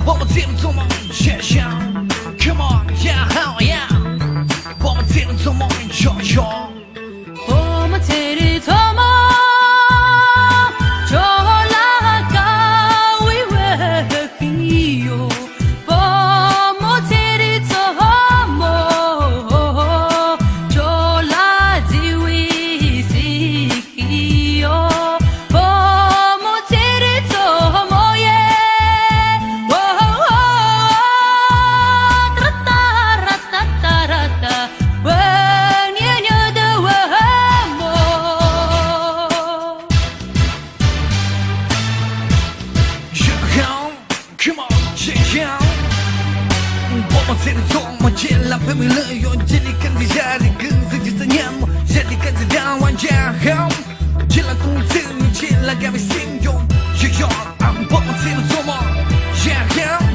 我们天做梦想象 Come on yeah hell yeah 我们天做梦想象我们天做梦就拉高为为哟我们天做梦就拉低为西哟我们天做梦耶Come on, check out 我们天做梦见了被没了用尽力跟着下的跟自己怎样下的跟着当玩家好见了公司见了改变信用 Yeah, 我们天做梦 Yeah, yeah